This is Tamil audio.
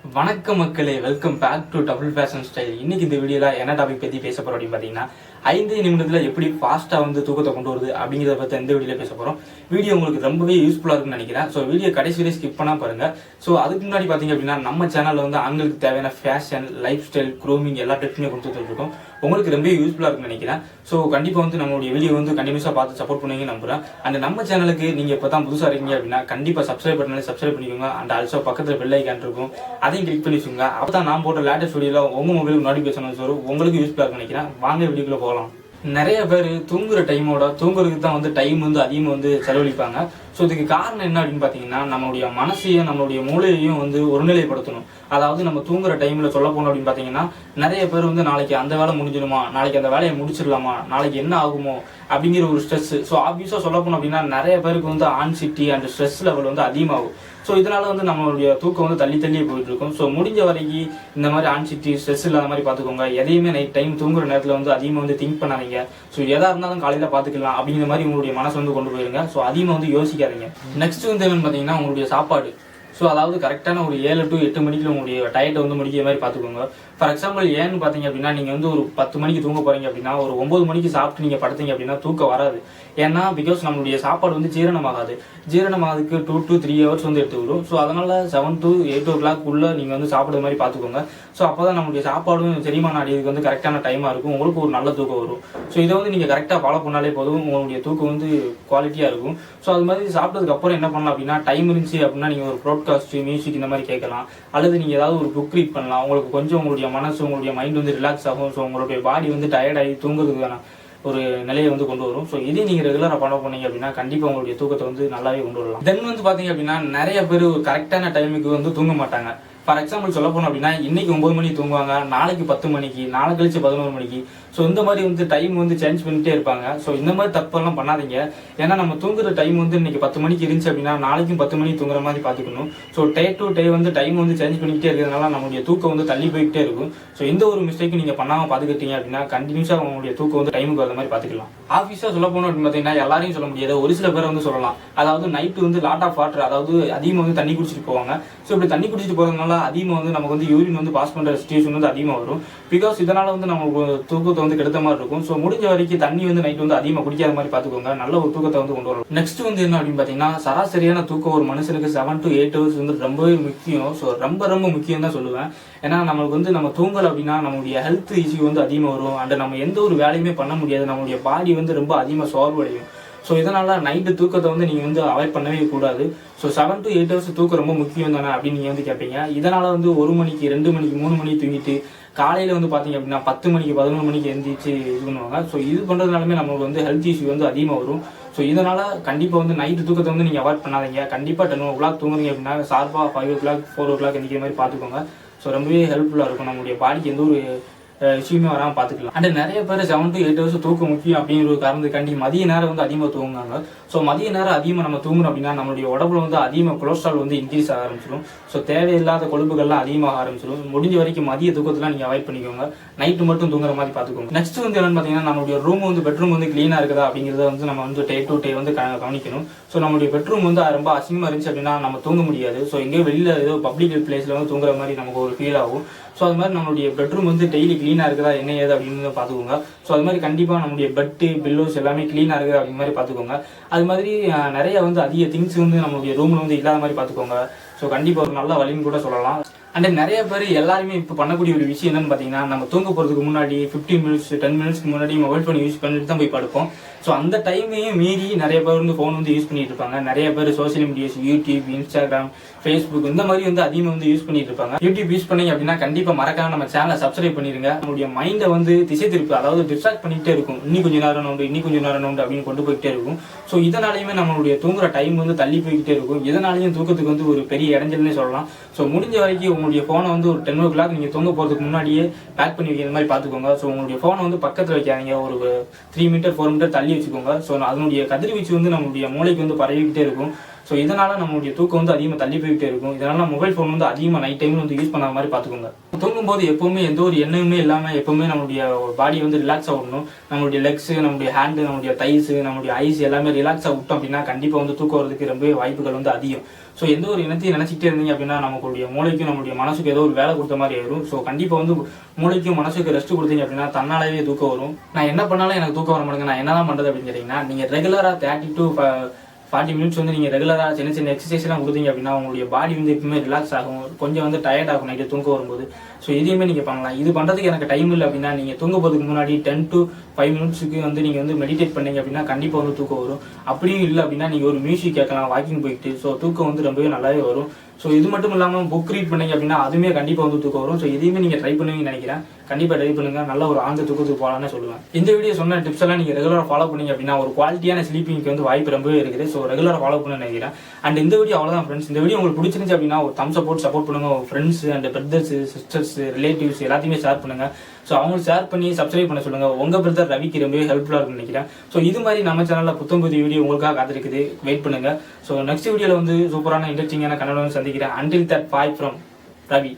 வணக்கம் மக்களே, welcome back to double fashion style. இன்னைக்கு இந்த வீடியோல என்ன டாபிக் பத்தி பேச போறோம் அப்படின்னு பாத்தீங்கன்னா 5 நிமிடத்துல எப்படி ஃபாஸ்டா தூக்கத்தை கொண்டு வருது அப்படிங்கிறத பத்தி இந்த வீடியோல பேச போறோம். வீடியோ உங்களுக்கு ரொம்பவே யூஸ்ஃபுல்லா இருக்குன்னு நினைக்கிறேன். ஸோ வீடியோ கடைசி வரை ஸ்கிப் பண்ணா பாருங்க. ஸோ அதுக்கு முன்னாடி பாத்தீங்க அப்படின்னா நம்ம சேனல்ல ஆண்களுக்கு தேவையான ஃபேஷன், லைஃப் ஸ்டைல், க்ரூமிங் எல்லா டிப்ஸுமே கொடுத்துட்டு இருக்கோம். உங்களுக்கு ரொம்ப யூஸ்ஃபுல்லா இருக்குன்னு நினைக்கிறேன். ஸோ கண்டிப்பா நம்மளுடைய வீடியோ கண்டினியூஸா பார்த்து சப்போர்ட் பண்ணுவீங்கன்னு நம்புறேன். அண்ட் நம்ம சேனலுக்கு நீங்க இப்பதான் புதுசா இருக்கீங்க அப்படின்னா கண்டிப்பா சப்ஸ்கிரைப் பண்ணி சப்ஸ்கிரைப் பண்ணிக்கோங்க. அண்ட் ஆல்சோ பக்கத்துல பெல் ஐக்கான் இருக்கும், அதையும் கிளிக் பண்ணி வச்சுக்கோங்க. அப்பதான் நான் போட்ட லேட்டஸ்ட் வீடியோல உங்க மொபைலுக்கு நோட்டிபிகேஷன் வரும். உங்களுக்கு யூஸ்ஃபுல்லா இருக்குன்னு நினைக்கிறேன். வாங்க வீடியோக்குள்ள போகலாம். நிறைய பேர் தூங்குற டைமோட தூங்குறதுக்கு தான் டைம் அதிகமாக செலவழிப்பாங்க. ஸோ இதுக்கு காரணம் என்ன அப்படின்னு பார்த்தீங்கன்னா நம்மளுடைய மனசையும் நம்மளுடைய மூளையையும் ஒருநிலைப்படுத்தணும். அதாவது நம்ம தூங்குற டைம்ல சொல்ல போனோம் அப்படின்னு பார்த்தீங்கன்னா நிறைய பேர் நாளைக்கு அந்த வேலை முடிஞ்சிடுமா, நாளைக்கு அந்த வேலையை முடிச்சிடலாமா, நாளைக்கு என்ன ஆகுமோ அப்படிங்கிற ஒரு ஸ்ட்ரெஸ். ஸோ ஆப்வியஸா சொல்ல போனோம் அப்படின்னா நிறைய பேருக்கு ஆன்சிட்டி அண்ட் ஸ்ட்ரெஸ் லெவல் அதிகமாகும். ஸோ இதனால நம்மளுடைய தூக்கம் தள்ளி போயிட்டு இருக்கும். ஸோ முடிஞ்ச வரைக்கும் இந்த மாதிரி ஆன்சிட்டி ஸ்ட்ரெஸ் இல்லாத மாதிரி பார்த்துக்கோங்க. எதையுமே நைட் டைம் தூங்குற நேரத்தில் அதிகமாக திங்க் பண்ணாதீங்க. ஸோ எதா இருந்தாலும் காலையில பார்த்துக்கலாம் அப்படிங்கிற மாதிரி உங்களுடைய மனசு கொண்டு போயிருங்க. ஸோ அதிகமாக யோசிக்காதீங்க. நெக்ஸ்ட் என்னன்னு பார்த்தீங்கன்னா உங்களுடைய சாப்பாடு. ஸோ அதாவது கரெக்டான ஒரு 7 to 8 மணிக்கு உங்களுடைய டயட்டை முடிக்கிற மாதிரி பார்த்துக்கோங்க. ஃபார் எக்ஸாம்பிள் ஏன்னு பார்த்தீங்க அப்படின்னா நீங்கள் ஒரு 10 மணிக்கு தூங்க போறீங்க அப்படின்னா ஒரு 9 மணிக்கு சாப்பிட்டு நீங்கள் படுத்தீங்க அப்படின்னா தூக்கம் வராது. ஏன்னா பிகாஸ் நம்மளுடைய சாப்பாடு ஜீரணமாகாது. ஜீரணமாகதுக்கு 2 to 3 hours எடுத்துக்கிடும். ஸோ அதனால 7 to 8 o'clock உள்ள நீங்கள் சாப்பிடுற மாதிரி பார்த்துக்கோங்க. ஸோ அப்போதான் நம்மளுடைய சாப்பாடும் செரிமான அடையிறதுக்கு கரெக்டான டைமாக இருக்கும். உங்களுக்கு ஒரு நல்ல தூக்கம் வரும். ஸோ இதை நீங்கள் கரெக்டாக ஃபாலோ பண்ணாலே போதும், உங்களுடைய தூக்கம் குவாலிட்டியாக இருக்கும். ஸோ அது மாதிரி சாப்பிட்டதுக்கு அப்புறம் என்ன பண்ணலாம் அப்படின்னா டைம் இருந்துச்சு அப்படின்னா நீங்கள் ஒரு ப்ராட்காஸ்ட், மியூசிக் இந்த மாதிரி கேட்கலாம். அல்லது நீங்கள் ஏதாவது ஒரு புக் ரீட் பண்ணலாம். உங்களுக்கு கொஞ்சம் உங்களுடைய மனசு, உங்களுடைய மைண்ட் ரிலாக்ஸ் ஆகும். ஸோ உங்களுடைய பாடி டயர்டாகி தூங்குறதுக்கான ஒரு நிலையை கொண்டு வரும். ஸோ இதே நீங்கள் ரெகுலராக ஃபாலோ பண்ணீங்க அப்படின்னா கண்டிப்பாக உங்களுடைய தூக்கத்தை நல்லாவே கொண்டு வரலாம். தென் பார்த்தீங்க அப்படின்னா நிறைய பேர் ஒரு கரெக்டான டைமுக்கு தூங்க மாட்டாங்க. ஃபார் எக்ஸாம்பிள் சொல்ல போனோம் அப்படின்னா இன்னைக்கு 9 மணிக்கு தூங்குவாங்க, நாளைக்கு 10 மணிக்கு, நாளை கழிச்சு 11 மணிக்கு. ஸோ இந்த மாதிரி டைம் சேஞ்ச் பண்ணிட்டே இருப்பாங்க. ஸோ இந்த மாதிரி தப்பெல்லாம் பண்ணாதீங்க. ஏன்னா நம்ம தூங்குற டைம் இன்னைக்கு 10 மணிக்கு இருந்துச்சு அப்படின்னா நாளைக்கும் 10 மணிக்கு தூங்குற மாதிரி பார்த்துக்கணும். So day to day time change பண்ணிக்கிட்டே இருக்கிறதுனால நம்மளுடைய தூக்கம் தள்ளி போய்கிட்டே இருக்கும். ஸோ இந்த ஒரு மிஸ்டேக் நீங்கள் பண்ணாமல் பார்த்துக்கிட்டீங்க அப்படின்னா கண்டினியூஸாக உங்களுடைய தூக்கம் டைமுக்கு வர மாதிரி பார்த்துக்கலாம். ஆஃபீஸாக சொல்ல போனோம் அப்படின்னு பார்த்தீங்கன்னா எல்லாரையும் சொல்ல முடியாது, ஒரு சில பேர் சொல்லலாம். அதாவது நைட்டு லாட் ஆஃப் வாட்டர், அதாவது அதிகமாக தண்ணி குடிச்சிட்டு போவாங்க. ஸோ இப்படி தண்ணி குடிச்சிட்டு போகிறதுனால அதிகமாக நமக்கு யூரின் பாஸ் பண்ணுற சிச்சுவேஷன் அதிகமாக வரும். பிகாஸ் இதனால நமக்கு தூக்கத்தை கெடுத்த மாதிரி இருக்கும். ஸோ முடிஞ்ச வரைக்கும் தண்ணி நைட் அதிகமாக குடிக்காத மாதிரி பார்த்துக்கோங்க. நல்ல ஒரு தூக்கத்தை கொண்டு வரணும். நெக்ஸ்ட் என்ன அப்படின்னு பார்த்தீங்கன்னா சராசரியான தூக்கம் ஒரு மனுஷனுக்கு 7 to 8 hours ரொம்பவே முக்கியம். ஸோ ரொம்ப முக்கியம் தான் சொல்லுவேன். ஏன்னா நம்மளுக்கு நம்ம தூங்கல் அப்படின்னா நம்மளுடைய ஹெல்த் இஷ்யூ அதிகமாக வரும். அண்ட் நம்ம எந்த ஒரு வேலையுமே பண்ண முடியாது. நம்மளுடைய பாடி ரொம்ப அதிகமாக சோர்வடையும். ஸோ இதனால நைட்டு தூக்கத்தை நீங்கள் அவாய்ட் பண்ணவே கூடாது. ஸோ 7 to 8 hours தூக்கம் ரொம்ப முக்கியம் தானே அப்படின்னு நீங்கள் கேட்பீங்க. இதனால 1 மணிக்கு, 2 மணிக்கு, 3 மணிக்கு தூங்கிட்டு காலையில் பார்த்தீங்க அப்படின்னா 10 மணிக்கு, 11 மணிக்கு எழுந்திரிச்சு இது பண்ணுவாங்க. ஸோ இது பண்ணுறதுனாலுமே நம்மளுக்கு ஹெல்த் இஷ்யூ அதிகமாக வரும். ஸோ இதனால கண்டிப்பாக நைட்டு தூக்கத்தை நீங்கள் அவாய்ட் பண்ணாதீங்க. கண்டிப்பாக 10 o'clock தூங்குறீங்க அப்படின்னா ஷார்ப்பாக 5 o'clock, 4 o'clock எந்திக்கிற மாதிரி பார்த்துக்கோங்க. ஸோ ரொம்பவே ஹெல்ப்ஃபுல்லாக இருக்கும். நம்மளுடைய பாடிக்கு எந்த ஒரு விஷயமே வராமல் பார்த்துக்கலாம். அண்ட் நிறைய பேர் 7 to 8 hours தூக்கம் முக்கியம் அப்படிங்கிற ஒரு காரணத்துக்காண்டி மதிய நேரம் அதிகமாக தூங்குவாங்க. ஸோ மதிய நேரம் அதிகமாக நம்ம தூங்கணும் அப்படின்னா நம்மளுடைய உடம்புல அதிகமாக கொலஸ்ட்ரால் இன்க்ரீஸ் ஆக ஆரம்பிச்சிடும். ஸோ தேவையில்லாத கொழுப்புகள்லாம் அதிகமாக ஆரம்பிச்சிடும். முடிஞ்ச வரைக்கும் மதிய தூக்கத்தெல்லாம் நீங்கள் அவாய்ட் பண்ணிக்கோங்க. நைட்டு மட்டும் தூங்குற மாதிரி பார்த்துக்கோங்க. நெக்ஸ்ட் என்னன்னு பார்த்தீங்கன்னா நம்மளுடைய ரூம் பெட்ரூம் க்ளீனாக இருக்குதா அப்படிங்கிறத நம்ம டே டு டே கவனிக்கணும். ஸோ நம்மளுடைய பெட்ரூம் ரொம்ப அசிங்கமாக இருந்துச்சு அப்படின்னா நம்ம தூங்க முடியாது. ஸோ எங்கேயோ வெளியில் ஏதோ பப்ளிக் பிளேஸில் தூங்குற மாதிரி நமக்கு ஒரு ஃபீல் ஆகும். ஸோ அது மாதிரி நம்மளுடைய பெட்ரூம் டெய்லி க்ளீனாக இருக்குதா என்ன ஏது அப்படின்னு பார்த்துக்கோங்க. ஸோ அது மாதிரி கண்டிப்பாக நம்மளுடைய பெட்டு, பில்லோஸ் எல்லாமே க்ளீனாக இருக்குது அப்படி மாதிரி பார்த்துக்கோங்க. அது மாதிரி நிறைய அதிக திங்ஸ் நம்மளுடைய ரூமில் இல்லாத மாதிரி பார்த்துக்கோங்க. ஸோ கண்டிப்பாக ஒரு நல்ல வழின்னு கூட சொல்லலாம். அண்ட் நிறைய பேர் எல்லாருமே இப்போ பண்ணக்கூடிய ஒரு விஷயம் என்னன்னு பார்த்தீங்கன்னா நம்ம தூங்க போகிறதுக்கு முன்னாடி 15 minutes 10 minutes முன்னாடி மொபைல் ஃபோன் யூஸ் பண்ணிட்டு தான் போய் படுப்போம். ஸோ அந்த டைமையும் மீறி நிறைய பேர் ஃபோன் யூஸ் பண்ணிட்டு இருப்பாங்க. நிறைய பேர் social medias, YouTube, Instagram, Facebook இந்த மாதிரி அதிகமாக யூஸ் பண்ணிட்டு இருப்பாங்க. யூடியூப் யூஸ் பண்ணீங்க அப்படின்னா கண்டிப்பாக மறக்காம நம்ம சேனலை சப்ஸ்கிரைப் பண்ணிருங்க. நம்மளுடைய மைண்டை திசை திருப்பு, அதாவது டிஸ்ட்ராக்ட் பண்ணிட்டே இருக்கும். இன்னும் கொஞ்சம் நேரம் நோண்டு அப்படின்னு கொண்டு போயிட்டே இருக்கும். ஸோ இதனாலையுமே நம்மளுடைய தூங்குற டைம் தள்ளி போய்கிட்டே இருக்கும். இதனாலையும் தூக்கத்துக்கு ஒரு பெரிய இடைஞ்சல்னே சொல்லலாம். ஸோ முடிஞ்ச வரைக்கும் உங்களுடைய ஃபோனை ஒரு 10 o'clock நீங்கள் தூங்க போகிறதுக்கு முன்னாடியே பேக் பண்ணி வைக்கிற மாதிரி பார்த்துக்கோங்க. ஸோ உங்களுடைய ஃபோனை பக்கத்தில் வைக்காதீங்க. ஒரு 3 meter 4 meter தள்ளி வச்சுக்கோங்க. ஸோ அதனுடைய கதிர்வீச்சு நம்மளுடைய மூளைக்கு பரவிக்கிட்டே இருக்கும். ஸோ இதனால் நம்மளுடைய தூக்கம் வந்து அதிகமாக தள்ளி போயிட்டே இருக்கும். இதனால் மொபைல் ஃபோன் வந்து அதிகமாக நைட் டைமில் வந்து யூஸ் பண்ணாத மாதிரி பார்த்துக்கோங்க. தூங்கும்போது எப்போவுமே எந்த ஒரு எண்ணமுமே இல்லாமல் எப்போவுமே நம்மளுடைய பாடி வந்து ரிலாக்ஸாக விடணும். நம்மளுடைய லெக்ஸு, நம்மளுடைய ஹேண்டு, நம்மளுடைய தைஸு, நம்மளுடைய ஐஸ் எல்லாமே ரிலாக்ஸாக விட்டோம் அப்படின்னா கண்டிப்பாக வந்து தூக்கம் வரதுக்கு ரொம்பவே வாய்ப்புகள் வந்து அதிகம். ஸோ எந்த ஒரு எண்ணத்தையும் நினச்சிக்கிட்டே இருந்தீங்க அப்படின்னா நம்மளுடைய மூளைக்கும் நம்மளுடைய மனசுக்கு ஏதோ ஒரு வேலை கொடுத்த மாதிரி ஆயிடும். ஸோ கண்டிப்பாக வந்து மூளைக்கும் மனசுக்கு ரெஸ்ட் கொடுத்தீங்க அப்படின்னா தன்னாலே தூக்கம் வரும். நான் என்ன பண்ணாலும் எனக்கு தூக்கம் வர மாட்டேங்க, நான் என்ன தான் பண்ணுறது அப்படின்னு கேட்டிங்கன்னா, நீங்கள் ரெகுலராக 30 to 40 minutes வந்து நீங்கள் ரெகுலராக சின்ன சின்ன எக்ஸசைஸ்லாம் கொடுத்தீங்க அப்படின்னா உங்களுடைய பாடி வந்து எப்பவுமே ரிலாக்ஸ் ஆகும், கொஞ்சம் வந்து டயர்ட் ஆகும் நைட்டு தூங்க வரும்போது. ஸோ இதையுமே நீங்கள் பண்ணலாம். இது பண்ணுறதுக்கு எனக்கு டைம் இல்லை அப்படின்னா நீங்கள் தூங்க போகிறதுக்கு முன்னாடி 10 to 5 minutes வந்து நீங்கள் வந்து மெடிடேட் பண்ணீங்க அப்படின்னா கண்டிப்பாக வந்து தூக்கம் வரும். அப்படியும் இல்லை அப்படின்னா நீங்கள் ஒரு மியூசிக் கேட்கலாம் வாக்கிங் போயிட்டு. ஸோ தூக்கம் வந்து ரொம்பவே நல்லாவே வரும். ஸோ இது மட்டும் இல்லாமல் புக் ரீட் பண்ணீங்க அப்படின்னா அதுவுமே கண்டிப்பாக வந்து தூக்கம் வரும். ஸோ இதையுமே நீங்கள் ட்ரை பண்ணுவீங்கன்னு நினைக்கிறேன். கண்டிப்பாக ட்ரை பண்ணுங்க, நல்ல ஒரு ஆழ்ந்த தூக்கத்துக்கு போகலான்னு சொல்லுவேன். இந்த வீடியோ சொன்ன டிப்ஸ் எல்லாம் நீங்கள் ரெகுலராக ஃபாலோ பண்ணீங்க அப்படின்னா ஒரு குவாலிட்டியான ஸ்லீப்பிங்க்கு வந்து வாய்ப்பு ரொம்பவே இருக்குது. ஸோ ரெகுலராக ஃபாலோ பண்ண நினைக்கிறேன். அண்ட் இந்த வீடியோ அவ்வளோதான் ஃப்ரெண்ட்ஸ். இந்த வீடியோ உங்களுக்கு பிடிச்சிருந்துச்சு அப்படின்னா ஒரு தம்ஸ் சப்போர்ட் பண்ணுங்க. உங்கள் friends and brothers, sisters, relatives எல்லாத்தையுமே ஷேர் பண்ணுங்க. ஸோ அவங்களுக்கு ஷேர் பண்ணி சப்ஸ்கிரைப் பண்ண சொல்லுங்க. உங்கள் பிரதர் ரவிக்கு ரொம்பவே ஹெல்ப்ஃபுல்லாக இருக்குன்னு நினைக்கிறேன். ஸோ இது மாதிரி நம்ம சேனலில் புத்தம் புதிய வீடியோ உங்களுக்காக காத்திருக்குது, வெயிட் பண்ணுங்க. ஸோ நெக்ஸ்ட் வீடியோவில் வந்து சூப்பரான இன்ட்ரெஸ்டிங்கான கனவுடன் சந்திக்கிறேன். Until that, bye from Ravi.